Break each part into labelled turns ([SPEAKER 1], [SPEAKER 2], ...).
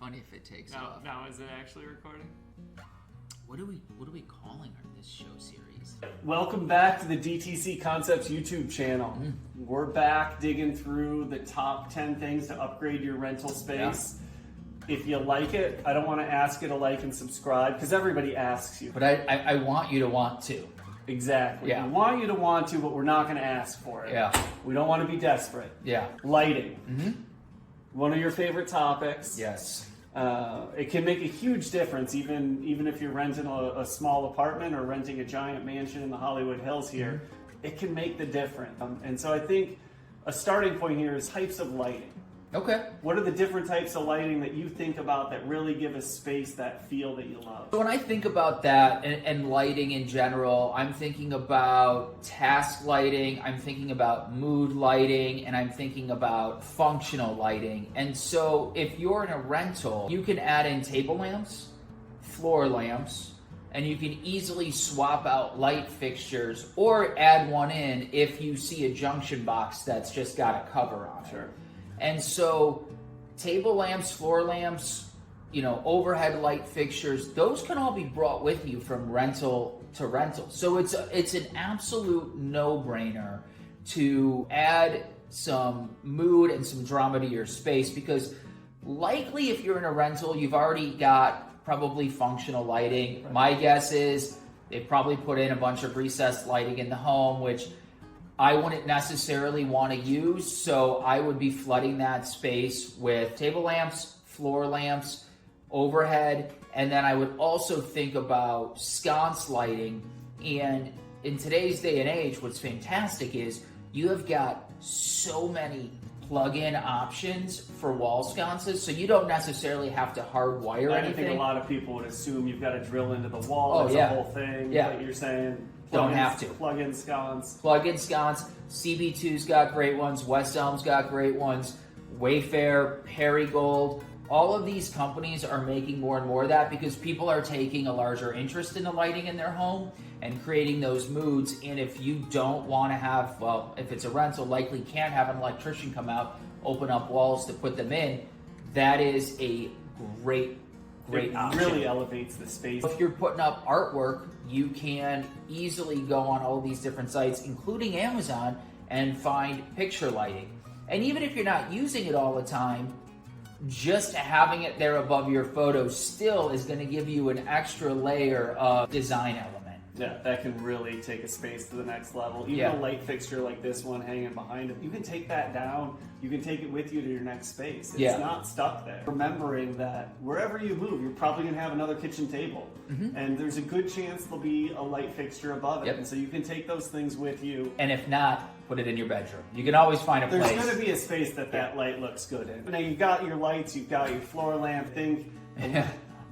[SPEAKER 1] funny if it takes off.
[SPEAKER 2] Now is it actually recording?
[SPEAKER 1] What are we calling this show series?
[SPEAKER 3] Welcome back to the DTC Concepts YouTube channel. We're back digging through the top 10 things to upgrade your rental space. Yeah. If you like it, I don't want to ask you to like and subscribe because everybody asks you.
[SPEAKER 1] But I want you to want to.
[SPEAKER 3] Exactly.
[SPEAKER 1] Yeah.
[SPEAKER 3] We want you to want to, but we're not going to ask for it.
[SPEAKER 1] Yeah.
[SPEAKER 3] We don't want to be desperate.
[SPEAKER 1] Yeah.
[SPEAKER 3] Lighting.
[SPEAKER 1] Mm-hmm.
[SPEAKER 3] One of your favorite topics.
[SPEAKER 1] Yes.
[SPEAKER 3] It can make a huge difference, even if you're renting a small apartment or renting a giant mansion in the Hollywood Hills here. Mm-hmm. It can make the difference. And so I think a starting point here is types of lighting.
[SPEAKER 1] Okay.
[SPEAKER 3] What are the different types of lighting that you think about that really give a space that feel that you love?
[SPEAKER 1] So when I think about that and lighting in general, I'm thinking about task lighting, I'm thinking about mood lighting, and I'm thinking about functional lighting. And so if you're in a rental, you can add in table lamps, floor lamps, and you can easily swap out light fixtures or add one in if you see a junction box that's just got a cover on it.
[SPEAKER 3] Sure.
[SPEAKER 1] And so table lamps, floor lamps, overhead light fixtures, those can all be brought with you from rental to rental. So it's an absolute no-brainer to add some mood and some drama to your space because likely if you're in a rental, you've already got probably functional lighting. Right. My guess is they've probably put in a bunch of recessed lighting in the home, which I wouldn't necessarily want to use, so I would be flooding that space with table lamps, floor lamps, overhead, and then I would also think about sconce lighting. And in today's day and age, what's fantastic is you have got so many plug-in options for wall sconces, so you don't necessarily have to hardwire anything.
[SPEAKER 3] I think a lot of people would assume you've got to drill into the wall. That's a whole thing.
[SPEAKER 1] Yeah.
[SPEAKER 3] But you're saying
[SPEAKER 1] don't have to.
[SPEAKER 3] Plug-in sconce.
[SPEAKER 1] Plug-in sconce. CB2's got great ones. West Elm's got great ones. Wayfair, Perigold. All of these companies are making more and more of that because people are taking a larger interest in the lighting in their home and creating those moods. And if you don't want to have, if it's a rental, likely can't have an electrician come out, open up walls to put them in, that is a great option.
[SPEAKER 3] It really elevates the space.
[SPEAKER 1] If you're putting up artwork, you can easily go on all these different sites, including Amazon, and find picture lighting. And even if you're not using it all the time, just having it there above your photos still is going to give you an extra layer of design element.
[SPEAKER 3] Yeah, that can really take a space to the next level. Even a light fixture like this one hanging behind it, you can take that down, you can take it with you to your next space. It's not stuck there. Remembering that wherever you move, you're probably going to have another kitchen table. Mm-hmm. And there's a good chance there'll be a light fixture above it. And so you can take those things with you.
[SPEAKER 1] And if not, put it in your bedroom. You can always find a place.
[SPEAKER 3] There's going to be a space that light looks good in. Now you've got your lights, you've got your floor lamp thing.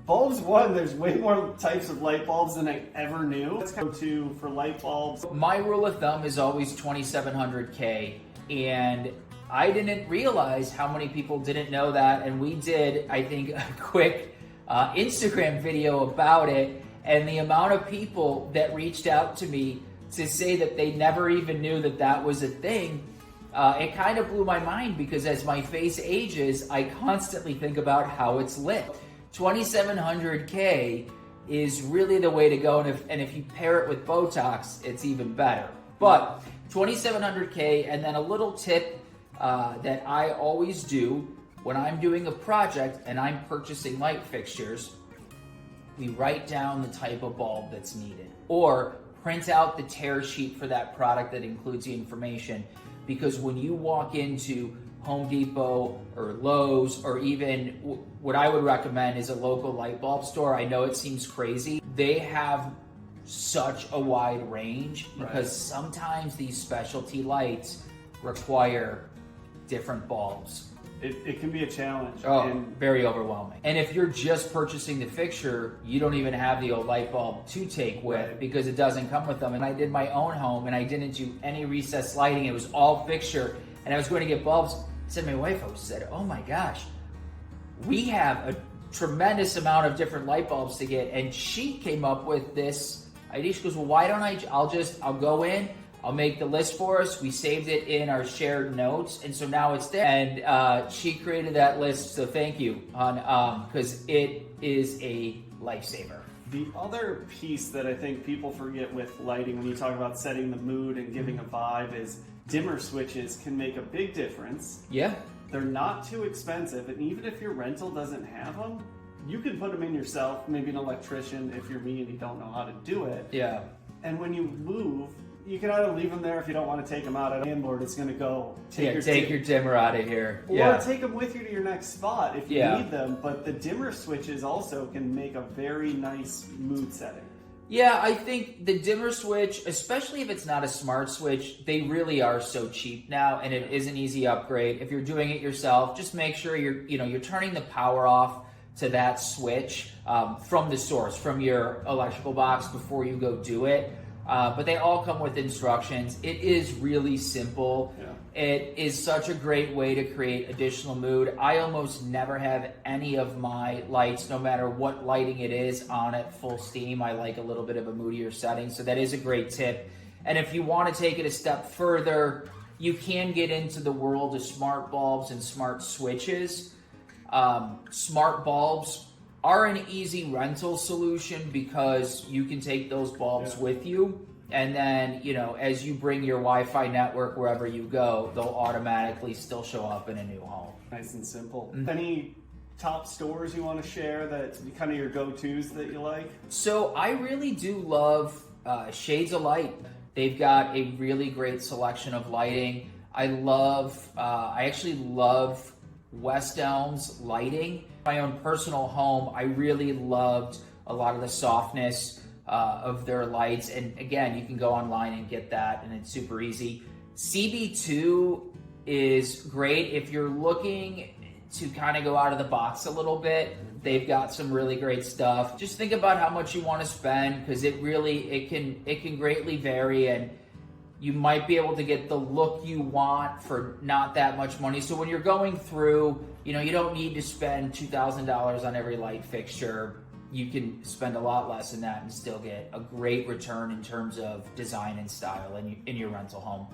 [SPEAKER 3] Bulbs, there's way more types of light bulbs than I ever knew. Let's go to for light bulbs.
[SPEAKER 1] My rule of thumb is always 2700K, and I didn't realize how many people didn't know that, and we did, I think, a quick Instagram video about it, and the amount of people that reached out to me to say that they never even knew that was a thing, it kind of blew my mind because as my face ages, I constantly think about how it's lit. 2700K is really the way to go, and if you pair it with Botox, it's even better. But 2700K, and then a little tip that I always do when I'm doing a project and I'm purchasing light fixtures, we write down the type of bulb that's needed, or print out the tear sheet for that product that includes the information, because when you walk into Home Depot or Lowe's, or even what I would recommend is a local light bulb store. I know it seems crazy. They have such a wide range because sometimes these specialty lights require different bulbs.
[SPEAKER 3] It can be a challenge.
[SPEAKER 1] Very overwhelming. And if you're just purchasing the fixture, you don't even have the old light bulb to take with because it doesn't come with them. And I did my own home and I didn't do any recessed lighting. It was all fixture. And I was going to get bulbs. I said to my wife, I said, oh my gosh, we have a tremendous amount of different light bulbs to get. And she came up with this idea. She goes, well, why don't I'll go in, I'll make the list for us. We saved it in our shared notes, and so now it's there. And she created that list, so thank you, because it is a lifesaver.
[SPEAKER 3] The other piece that I think people forget with lighting when you talk about setting the mood and giving a vibe is dimmer switches can make a big difference.
[SPEAKER 1] Yeah.
[SPEAKER 3] They're not too expensive, and even if your rental doesn't have them, you can put them in yourself, maybe an electrician if you're me and you don't know how to do it.
[SPEAKER 1] Yeah.
[SPEAKER 3] And when you move, you can either leave them there if you don't want to take them out. A landlord is going to go
[SPEAKER 1] take your dimmer out of here.
[SPEAKER 3] Or take them with you to your next spot if you need them. But the dimmer switches also can make a very nice mood setting.
[SPEAKER 1] Yeah, I think the dimmer switch, especially if it's not a smart switch, they really are so cheap now, and it is an easy upgrade. If you're doing it yourself, just make sure you're turning the power off to that switch from the source, from your electrical box before you go do it. But they all come with instructions. It is really simple. Yeah. It is such a great way to create additional mood. I almost never have any of my lights, no matter what lighting it is, on at full steam. I like a little bit of a moodier setting, so that is a great tip. And if you want to take it a step further, you can get into the world of smart bulbs and smart switches. Smart bulbs are an easy rental solution because you can take those bulbs with you, and then as you bring your Wi-Fi network wherever you go, they'll automatically still show up in a new home.
[SPEAKER 3] Nice and simple. Mm-hmm. Any top stores you want to share that kind of your go-tos that you like?
[SPEAKER 1] So I really do love Shades of Light. They've got a really great selection of lighting. I actually love West Elm's lighting. My own personal home, I really loved a lot of the softness of their lights. And again, you can go online and get that, and it's super easy. CB2 is great if you're looking to kind of go out of the box a little bit. They've got some really great stuff. Just think about how much you want to spend, because it can greatly vary, and you might be able to get the look you want for not that much money. So when you're going through, you don't need to spend $2,000 on every light fixture. You can spend a lot less than that and still get a great return in terms of design and style in your rental home.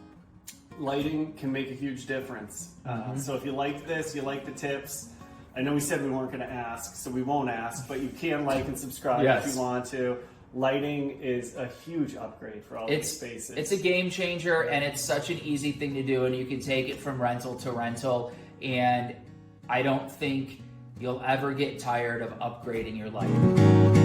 [SPEAKER 3] Lighting can make a huge difference. So if you like this, you like the tips, I know we said we weren't going to ask, so we won't ask, but you can like and subscribe if you want to. Lighting is a huge upgrade for all these spaces. It's a game changer, and it's such an easy thing to do, and you can take it from rental to rental, and I don't think you'll ever get tired of upgrading your lighting.